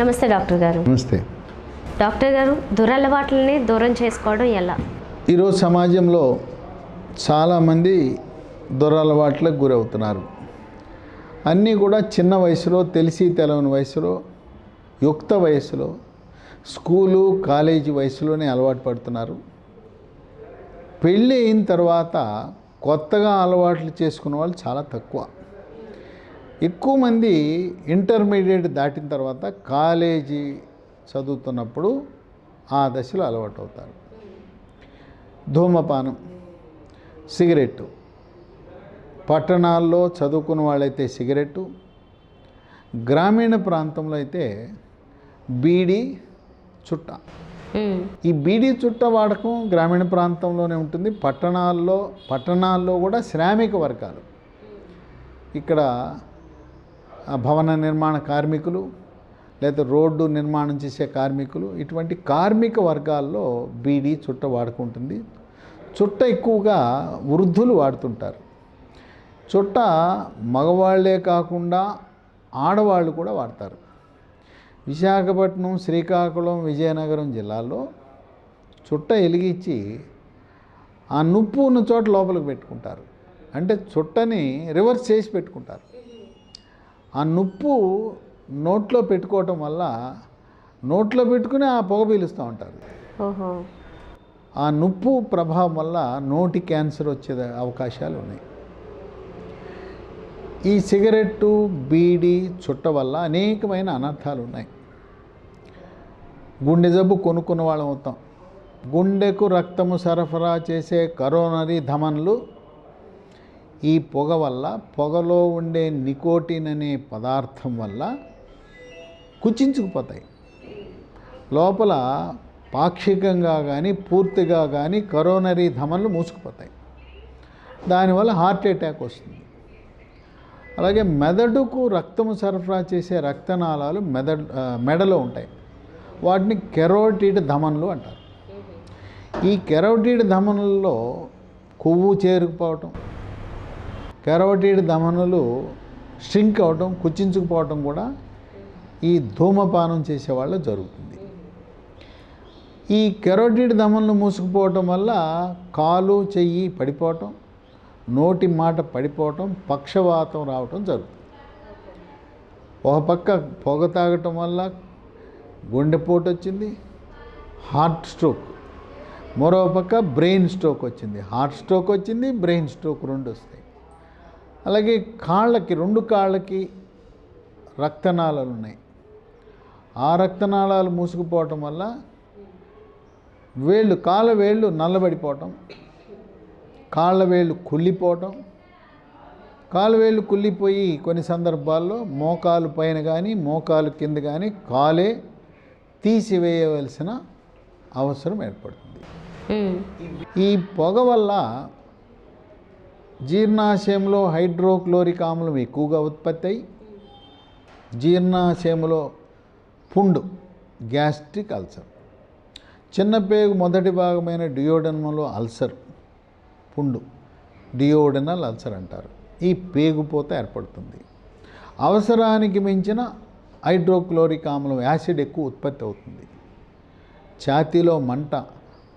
నమస్తే డాక్టర్ గారు. నమస్తే డాక్టర్ గారు, దురలవాట్లని దూరం చేసుకోవడం ఎలా? ఈరోజు సమాజంలో చాలామంది దురలవాట్లకు గురవుతున్నారు. అన్నీ కూడా చిన్న వయసులో, తెలిసి తెలవని వయసులో, యుక్త వయసులో, స్కూలు కాలేజీ వయసులోనే అలవాటు పడుతున్నారు. పెళ్ళి అయిన తర్వాత కొత్తగా అలవాట్లు చేసుకున్న వాళ్ళు చాలా తక్కువ. ఎక్కువ మంది ఇంటర్మీడియట్ దాటిన తర్వాత కాలేజీ చదువుతున్నప్పుడు ఆ దశలో అలవాటు అవుతారు. ధూమపానం, సిగరెట్టు, పట్టణాల్లో చదువుకున్న వాళ్ళైతే సిగరెట్టు, గ్రామీణ ప్రాంతంలో అయితే బీడీ చుట్ట. ఈ బీడీ చుట్ట వాడకం గ్రామీణ ప్రాంతంలోనే ఉంటుంది. పట్టణాల్లో కూడా శ్రామిక వర్గాలు, ఇక్కడ భవన నిర్మాణ కార్మికులు లేదా రోడ్డు నిర్మాణం చేసే కార్మికులు, ఇటువంటి కార్మిక వర్గాల్లో బీడీ చుట్ట వాడుకుంటుంది. చుట్ట ఎక్కువగా వృద్ధులు వాడుతుంటారు. చుట్ట మగవాళ్లే కాకుండా ఆడవాళ్ళు కూడా వాడతారు. విశాఖపట్నం, శ్రీకాకుళం, విజయనగరం జిల్లాల్లో చుట్ట వెలిగించి ఆ నుప్పు ఉన్న చోట లోపలికి పెట్టుకుంటారు. అంటే చుట్టని రివర్స్ చేసి పెట్టుకుంటారు. ఆ నుప్పు నోట్లో పెట్టుకోవటం వల్ల నోట్లో పెట్టుకుని ఆ పొగ పీలుస్తూ ఉంటారు. ఆ నుప్పు ప్రభావం వల్ల నోటి క్యాన్సర్ వచ్చే అవకాశాలు ఉన్నాయి. ఈ సిగరెట్టు, బీడీ చుట్ట వల్ల అనేకమైన అనర్థాలు ఉన్నాయి. గుండె జబ్బు కొనుక్కున్న వాళ్ళం అవుతాం. గుండెకు రక్తము సరఫరా చేసే కరోనరీ ధమనులు ఈ పొగ వల్ల, పొగలో ఉండే నికోటిన్ అనే పదార్థం వల్ల కుచించుకుపోతాయి. లోపల పాక్షికంగా కానీ పూర్తిగా కానీ కరోనరీ ధమనులు మూసుకుపోతాయి. దానివల్ల హార్ట్ అటాక్ వస్తుంది. అలాగే మెదడుకు రక్తము సరఫరా చేసే రక్తనాళాలు మెడలో ఉంటాయి. వాటిని కెరోటిడ్ ధమనులు అంటారు. ఈ కెరోటిడ్ ధమనులలో కొవ్వు చేరుకుపోవటం, కెరోటిడ్ ధమనులు స్ట్రింక్ అవటం, కుచించుకుపోవటం కూడా ఈ ధూమపానం చేసేవాళ్ళ జరుగుతుంది. ఈ కెరోటిడ్ ధమనులు మూసుకుపోవటం వల్ల కాలు, చెయ్యి పడిపోవటం, నోటి మాట పడిపోవటం, పక్షవాతం రావటం జరుగుతుంది. ఒక పక్క పొగ తాగటం వల్ల గుండెపోటు వచ్చింది, హార్ట్ స్ట్రోక్. మరో పక్క బ్రెయిన్ స్ట్రోక్ వచ్చింది. హార్ట్ స్ట్రోక్ వచ్చింది, బ్రెయిన్ స్ట్రోక్ రెండు వస్తాయి. అలాగే రెండు కాళ్ళకి రక్తనాళాలు ఉన్నాయి. ఆ రక్తనాళాలు మూసుకుపోవటం వల్ల కాళ్ళ వేళ్ళు నల్లబడిపోవటం, కాళ్ళ వేళ్ళు కుళ్ళిపోవటం, కాళ్ళ వేళ్ళు కుళ్ళిపోయి కొన్ని సందర్భాల్లో మోకాలు పైన కానీ మోకాలు కింద కానీ కాలే తీసివేయవలసిన అవసరం ఏర్పడుతుంది. ఈ పొగ వల్ల జీర్ణాశయంలో హైడ్రోక్లోరిక్ ఆమ్లం ఎక్కువగా ఉత్పత్తి అయి జీర్ణాశయంలో పుండు, గ్యాస్ట్రిక్ అల్సర్, చిన్న పేగు మొదటి భాగమైన డియోడెనమ్లో అల్సర్, పుండు, డియోడెనల్ అల్సర్ అంటారు. ఈ పేగుపోత ఏర్పడుతుంది. అవసరానికి మించిన హైడ్రోక్లోరిక్ ఆమ్లం, యాసిడ్ ఎక్కువ ఉత్పత్తి అవుతుంది. ఛాతీలో మంట,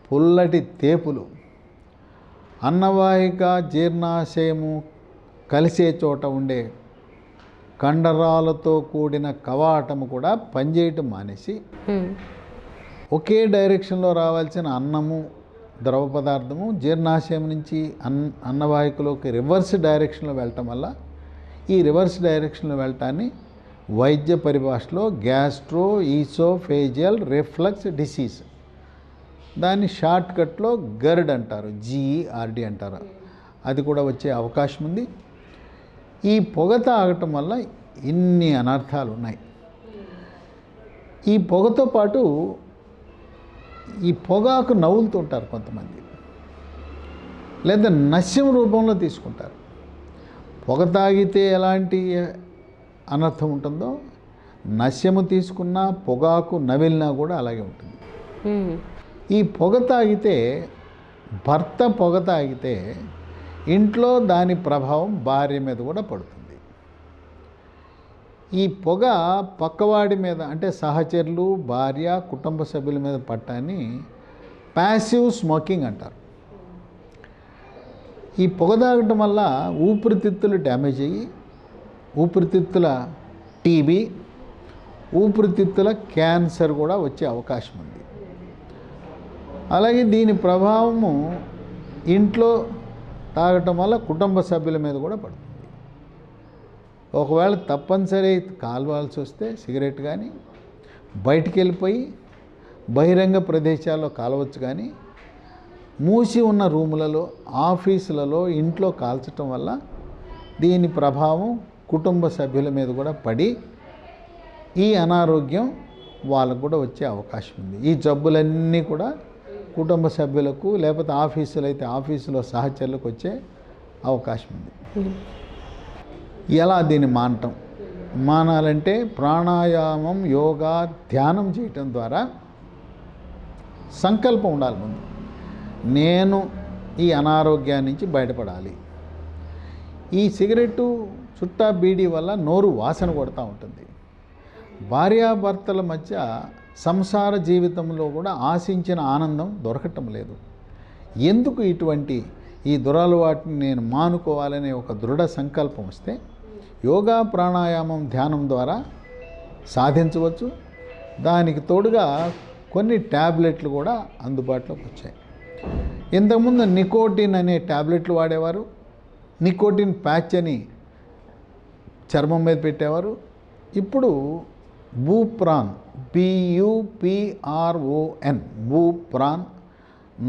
పుల్లటి తేపులు, అన్నవాహిక జీర్ణాశయము కలిసే చోట ఉండే కండరాలతో కూడిన కవాటము కూడా పనిచేయటం మానేసి ఒకే డైరెక్షన్లో రావాల్సిన అన్నము, ద్రవ పదార్థము జీర్ణాశయం నుంచి అన్నవాహికలోకి రివర్స్ డైరెక్షన్లో వెళ్ళటం వల్ల ఈ రివర్స్ డైరెక్షన్లో వెళ్ళటాన్ని వైద్య పరిభాషలో గ్యాస్ట్రో ఈసోఫేజియల్ రిఫ్లక్స్ డిసీజ్, దాన్ని షార్ట్కట్లో గర్డ్ అంటారు, GERD అంటారు. అది కూడా వచ్చే అవకాశం ఉంది. ఈ పొగ తాగటం వల్ల ఇన్ని అనర్థాలు ఉన్నాయి. ఈ పొగతో పాటు ఈ పొగాకు నవ్వులుతుంటారు కొంతమంది, లేదా నశ్యం రూపంలో తీసుకుంటారు. పొగ తాగితే ఎలాంటి అనర్థం ఉంటుందో నశ్యము తీసుకున్నా పొగాకు నవిలినా కూడా అలాగే ఉంటుంది. ఈ పొగ తాగితే, భర్త పొగ తాగితే ఇంట్లో దాని ప్రభావం భార్య మీద కూడా పడుతుంది. ఈ పొగ పక్కవాడి మీద అంటే సహచరులు, భార్య, కుటుంబ సభ్యుల మీద పట్టాన్ని ప్యాసివ్ స్మోకింగ్ అంటారు. ఈ పొగ తాగటం వల్ల ఊపిరితిత్తులు డ్యామేజ్ అయ్యి ఊపిరితిత్తుల టీబీ, ఊపిరితిత్తుల క్యాన్సర్ కూడా వచ్చే అవకాశం ఉంది. అలాగే దీని ప్రభావము ఇంట్లో తాగటం వల్ల కుటుంబ సభ్యుల మీద కూడా పడుతుంది. ఒకవేళ తప్పనిసరి కాల్వాల్సి వస్తే సిగరెట్ కానీ బయటికి వెళ్ళిపోయి బహిరంగ ప్రదేశాల్లో కాలవచ్చు, కానీ మూసి ఉన్న రూములలో, ఆఫీసులలో, ఇంట్లో కాల్చటం వల్ల దీని ప్రభావం కుటుంబ సభ్యుల మీద కూడా పడి ఈ అనారోగ్యం వాళ్ళకు కూడా వచ్చే అవకాశం ఉంది. ఈ జబ్బులన్నీ కూడా కుటుంబ సభ్యులకు లేకపోతే ఆఫీసులు అయితే ఆఫీసులో సహచరులకు వచ్చే అవకాశం ఉంది. ఎలా దీన్ని మానాలంటే ప్రాణాయామం, యోగా, ధ్యానం చేయటం ద్వారా సంకల్పం ఉండాలి. ముందు నేను ఈ అనారోగ్యాన్ని నుంచి బయటపడాలి. ఈ సిగరెట్టు, చుట్టా, బీడీ వల్ల నోరు వాసన కొడుతూ ఉంటుంది. భార్యాభర్తల మధ్య సంసార జీవితంలో కూడా ఆశించిన ఆనందం దొరకటం లేదు. ఎందుకు ఇటువంటి ఈ దురలవాటిని నేను మానుకోవాలనే ఒక దృఢ సంకల్పం వస్తే యోగా, ప్రాణాయామం, ధ్యానం ద్వారా సాధించవచ్చు. దానికి తోడుగా కొన్ని ట్యాబ్లెట్లు కూడా అందుబాటులోకి వచ్చాయి. ఇంతకుముందు నికోటిన్ అనే ట్యాబ్లెట్లు వాడేవారు. నికోటిన్ ప్యాచ్ అని చర్మం మీద పెట్టేవారు. ఇప్పుడు బూప్రాన్, BUPRON, బూప్రాన్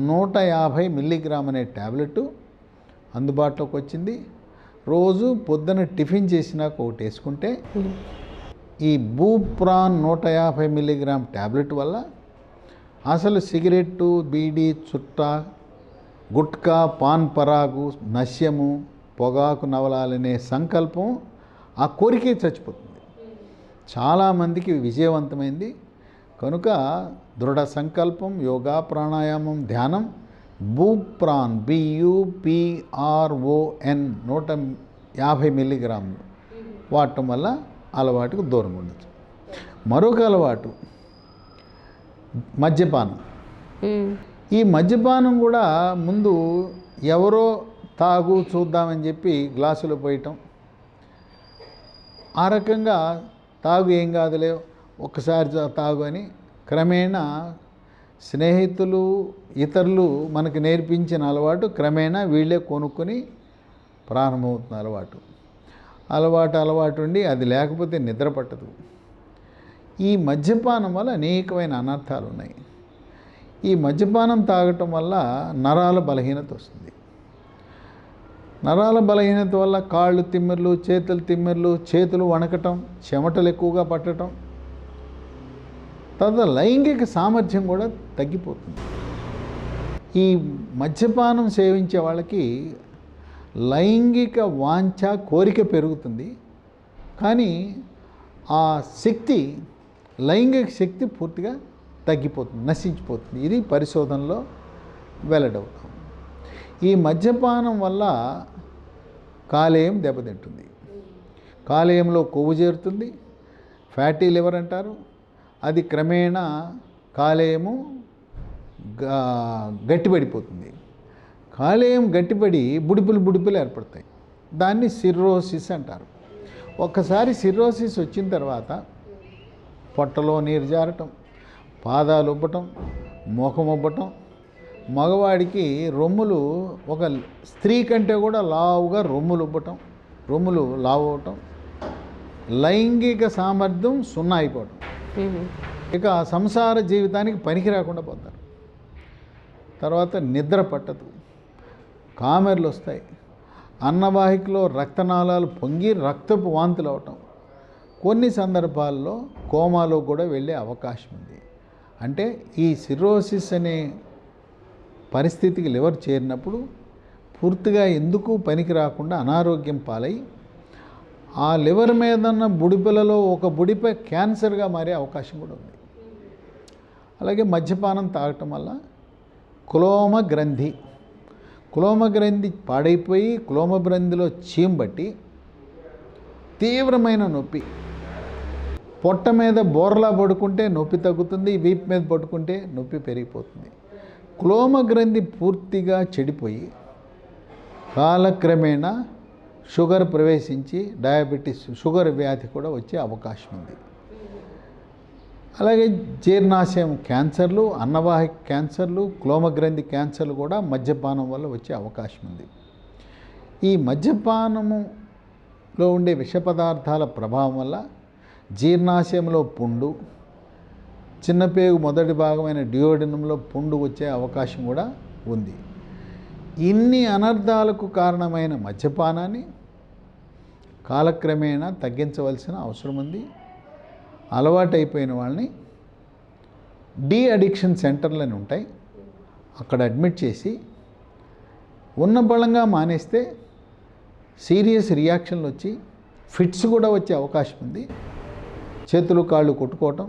150 మిల్లీగ్రామ్ అనే ట్యాబ్లెట్ అందుబాటులోకి వచ్చింది. రోజు పొద్దున టిఫిన్ చేసినాక ఒకటి వేసుకుంటే ఈ బూప్రాన్ 150 మిల్లీగ్రామ్ ట్యాబ్లెట్ వల్ల అసలు సిగరెట్టు, బీడీ, చుట్టా, గుట్కా, పాన్ పరాగు, నశ్యము, పొగాకు నవలాలనే సంకల్పం, ఆ కోరికే చచ్చిపోతుంది. చాలామందికి విజయవంతమైంది. కనుక దృఢ సంకల్పం, యోగా, ప్రాణాయామం, ధ్యానం, బూప్రాన్ BUPRON 150 మిల్లీగ్రాములు వాడటం వల్ల అలవాటుకు దూరంగా ఉండొచ్చు. మరొక అలవాటు మద్యపానం. ఈ మద్యపానం కూడా ముందు ఎవరో తాగు చూద్దామని చెప్పి గ్లాసులో పోయటం, ఆ రకంగా తాగు ఏం కాదులే ఒక్కసారి తాగు అని క్రమేణా స్నేహితులు, ఇతరులు మనకు నేర్పించిన అలవాటు క్రమేణా వీళ్ళే కొనుక్కొని ప్రారంభమవుతున్న అలవాటు ఉండి అది లేకపోతే నిద్ర పట్టదు. ఈ మద్యపానం వల్ల అనేకమైన అనర్థాలు ఉన్నాయి. ఈ మద్యపానం తాగటం వల్ల నరాల బలహీనత వస్తుంది. నరాల బలహీనత వల్ల కాళ్ళు తిమ్మిర్లు, చేతులు తిమ్మిర్లు, చేతులు వణకటం, చెమటలు ఎక్కువగా పట్టడం, తర్వాత లైంగిక సామర్థ్యం కూడా తగ్గిపోతుంది. ఈ మద్యపానం సేవించే వాళ్ళకి లైంగిక వాంఛ, కోరిక పెరుగుతుంది, కానీ ఆ శక్తి, లైంగిక శక్తి పూర్తిగా తగ్గిపోతుంది, నశించిపోతుంది. ఇది పరిశోధనలో వెల్లడవుతాం. ఈ మద్యపానం వల్ల కాలేయం దెబ్బతింటుంది. కాలేయంలో కొవ్వు చేరుతుంది, ఫ్యాటీ లివర్ అంటారు. అది క్రమేణా కాలేయము గట్టిపడిపోతుంది. కాలేయం గట్టిపడి బుడిపులు ఏర్పడతాయి. దాన్ని సిర్రోసిస్ అంటారు. ఒక్కసారి సిర్రోసిస్ వచ్చిన తర్వాత పొట్టలో నీరు జారటం, పాదాలు ఉబ్బటం, ముఖం ఉబ్బటం, మగవాడికి రొమ్ములు ఒక స్త్రీ కంటే కూడా లావుగా రొమ్ములు ఉబ్బటం, రొమ్ములు లావు అవటం, లైంగిక సామర్థ్యం 0 అయిపోవటం, ఇక సంసార జీవితానికి పనికి రాకుండా పోతారు. తర్వాత నిద్ర పట్టదు, కామెర్లు వస్తాయి, అన్నవాహికలో రక్తనాళాలు పొంగి రక్తపు వాంతులు అవటం, కొన్ని సందర్భాల్లో కోమాలో కూడా వెళ్ళే అవకాశం ఉంది. అంటే ఈ సిర్రోసిస్ అనే పరిస్థితికి లివర్ చేరినప్పుడు పూర్తిగా ఎందుకు పనికి రాకుండా అనారోగ్యం పాలై ఆ లివర్ మీద ఉన్న బుడిపెలలో ఒక బుడిపై క్యాన్సర్గా మారే అవకాశం కూడా ఉంది. అలాగే మద్యపానం తాగటం వల్ల క్లోమ గ్రంథి పాడైపోయి క్లోమ గ్రంథిలో చీమ్ బట్టి తీవ్రమైన నొప్పి, పొట్ట మీద బోర్లా పడుకుంటే నొప్పి తగ్గుతుంది, వీపు మీద పడుకుంటే నొప్పి పెరిగిపోతుంది. క్లోమ గ్రంథి పూర్తిగా చెడిపోయి కాలక్రమేణా షుగర్ ప్రవేశించి డయాబెటీస్, షుగర్ వ్యాధి కూడా వచ్చే అవకాశం ఉంది. అలాగే జీర్ణాశయం క్యాన్సర్లు, అన్నవాహిక క్యాన్సర్లు, క్లోమగ్రంథి క్యాన్సర్లు కూడా మద్యపానం వల్ల వచ్చే అవకాశం ఉంది. ఈ మద్యపానములో ఉండే విష పదార్థాల ప్రభావం వల్ల జీర్ణాశయంలో పుండు, చిన్నపేగు మొదటి భాగమైన డియోడెనంలో పుండు వచ్చే అవకాశం కూడా ఉంది. ఇన్ని అనర్థాలకు కారణమైన మద్యపానాన్ని కాలక్రమేణా తగ్గించవలసిన అవసరం ఉంది. అలవాటైపోయిన వాళ్ళని డీ అడిక్షన్ సెంటర్లని ఉంటాయి, అక్కడ అడ్మిట్ చేసి ఉన్న బలంగా మానేస్తే సీరియస్ రియాక్షన్లు వచ్చి ఫిట్స్ కూడా వచ్చే అవకాశం ఉంది. చేతులు కాళ్ళు కొట్టుకోవటం,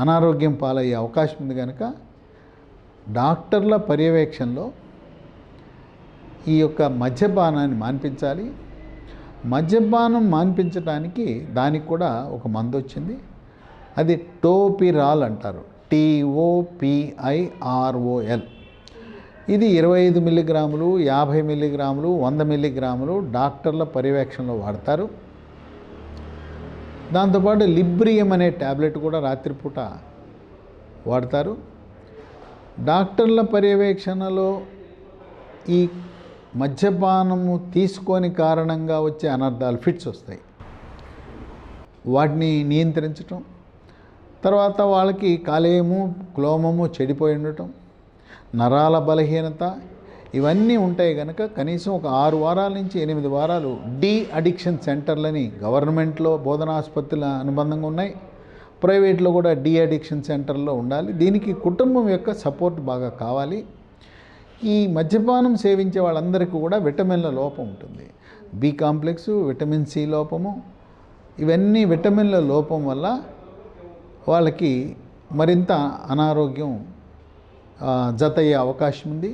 అనారోగ్యం పాలయ్యే అవకాశం ఉంది. కనుక డాక్టర్ల పర్యవేక్షణలో ఈ యొక్క మద్యపానాన్ని మాన్పించాలి. మద్యపానం మాన్పించడానికి దానికి కూడా ఒక మందు వచ్చింది, అది టోపిరాల్ అంటారు, TOPIROL. ఇది 25 మిల్లీగ్రాములు, 50 మిల్లీగ్రాములు, 100 మిల్లీగ్రాములు డాక్టర్ల పర్యవేక్షణలో వాడతారు. దాంతోపాటు లిబ్రియం అనే ట్యాబ్లెట్ కూడా రాత్రిపూట వాడతారు. డాక్టర్ల పర్యవేక్షణలో ఈ మద్యపానము తీసుకొని కారణంగా వచ్చే అనర్థాలు, ఫిట్స్ వస్తాయి, వాటిని నియంత్రించటం. తర్వాత వాళ్ళకి కాలేయము, క్లోమము చెడిపోయి ఉండటం, నరాల బలహీనత, ఇవన్నీ ఉంటాయి. కనుక కనీసం ఒక 6 వారాల నుంచి 8 వారాలు డీ అడిక్షన్ సెంటర్లని గవర్నమెంట్లో బోధనాసుపత్రుల అనుబంధంగా ఉన్నాయి, ప్రైవేట్లో కూడా డీ అడిక్షన్ సెంటర్లో ఉండాలి. దీనికి కుటుంబం యొక్క సపోర్ట్ బాగా కావాలి. ఈ మద్యపానం సేవించే వాళ్ళందరికీ కూడా విటమిన్ల లోపం ఉంటుంది, బి కాంప్లెక్స్, విటమిన్ సి లోపము, ఇవన్నీ విటమిన్ల లోపం వల్ల వాళ్ళకి మరింత అనారోగ్యం జతయ్యే అవకాశం ఉంది.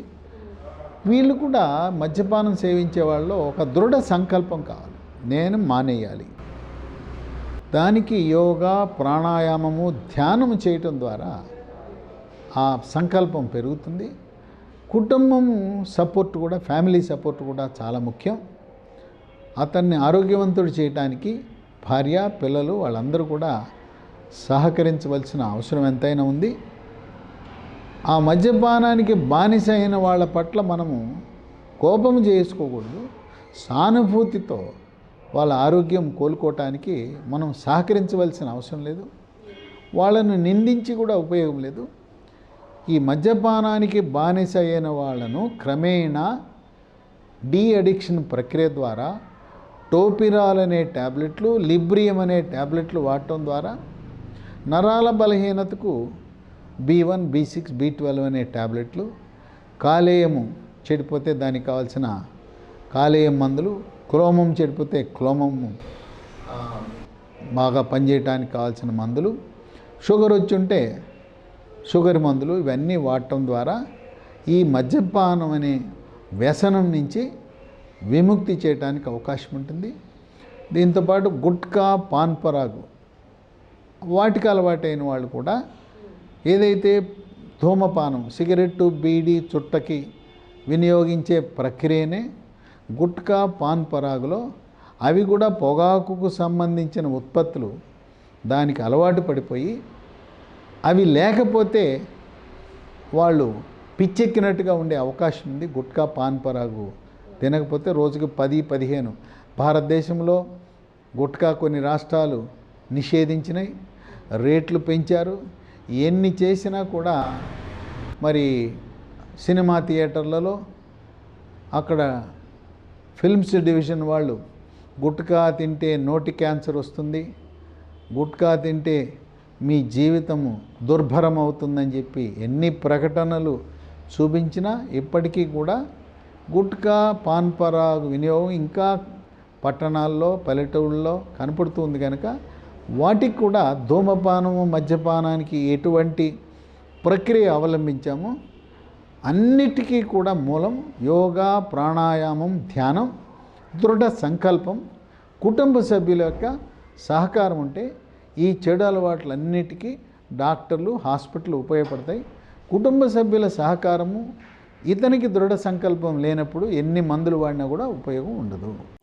వీళ్ళు కూడా మద్యపానం సేవించే వాళ్ళలో ఒక దృఢ సంకల్పం కావాలి, నేను మానేయాలి. దానికి యోగా, ప్రాణాయామము, ధ్యానము చేయటం ద్వారా ఆ సంకల్పం పెరుగుతుంది. కుటుంబము సపోర్ట్ కూడా, ఫ్యామిలీ సపోర్ట్ కూడా చాలా ముఖ్యం. అతన్ని ఆరోగ్యవంతుడు చేయడానికి భార్య, పిల్లలు వాళ్ళందరూ కూడా సహకరించవలసిన అవసరం ఎంతైనా ఉంది. ఆ మద్యపానానికి బానిస అయిన వాళ్ళ పట్ల మనము కోపం చేసుకోకూడదు, సానుభూతితో వాళ్ళ ఆరోగ్యం కోలుకోవటానికి మనం సహకరించవలసిన అవసరం లేదు. వాళ్ళను నిందించి కూడా ఉపయోగం లేదు. ఈ మద్యపానానికి బానిస అయిన వాళ్ళను క్రమేణా డీ అడిక్షన్ ప్రక్రియ ద్వారా టోపిరాల్ అనే ట్యాబ్లెట్లు, లిబ్రియం అనే ట్యాబ్లెట్లు వాడటం ద్వారా, నరాల బలహీనతకు B1, B6, B12 అనే ట్యాబ్లెట్లు, కాలేయము చెడిపోతే దానికి కావాల్సిన కాలేయం మందులు, క్లోమం చెడిపోతే క్లోమము బాగా పనిచేయడానికి కావాల్సిన మందులు, షుగర్ వచ్చుంటే షుగర్ మందులు, ఇవన్నీ వాడటం ద్వారా ఈ మద్యపానం అనే వ్యసనం నుంచి విముక్తి చేయడానికి అవకాశం ఉంటుంది. దీంతోపాటు గుట్కా, పాన్ పరాగు వాటికి అలవాటైన వాళ్ళు కూడా ఏదైతే ధూమపానం, సిగరెట్టు, బీడీ, చుట్టకి వినియోగించే ప్రక్రియనే గుట్కా, పాన్ పరాగులో అవి కూడా పొగాకుకు సంబంధించిన ఉత్పత్తులు దానికి అలవాటు పడిపోయి అవి లేకపోతే వాళ్ళు పిచ్చెక్కినట్టుగా ఉండే అవకాశం ఉంది. గుట్కా, పాన్ పరాగు తినకపోతే రోజుకి 10-15 భారతదేశంలో గుట్కా కొన్ని రాష్ట్రాలు నిషేధించినాయి, రేట్లు పెంచారు. ఎన్ని చేసినా కూడా మరి సినిమా థియేటర్లలో అక్కడ ఫిల్మ్స్ డివిజన్ వాళ్ళు గుట్కా తింటే నోటి క్యాన్సర్ వస్తుంది, గుట్కా తింటే మీ జీవితము దుర్భరం అవుతుందని చెప్పి ఎన్ని ప్రకటనలు చూపించినా ఇప్పటికీ కూడా గుట్కా, పాన్ పరాగు వినియోగం ఇంకా పట్టణాల్లో, పల్లెటూళ్ళలో కనపడుతుంది. కనుక వాటికి కూడా ధూమపానము, మద్యపానానికి ఎటువంటి ప్రక్రియ అవలంబించామో అన్నిటికీ కూడా మూలం యోగా, ప్రాణాయామం, ధ్యానం, దృఢ సంకల్పం, కుటుంబ సభ్యుల యొక్క సహకారం ఉంటే ఈ చెడు అలవాట్లన్నిటికీ డాక్టర్లు, హాస్పిటల్ ఉపయోగపడతాయి. కుటుంబ సభ్యుల సహకారము, ఇతనికి దృఢ సంకల్పం లేనప్పుడు ఎన్ని మందులు వాడినా కూడా ఉపయోగం ఉండదు.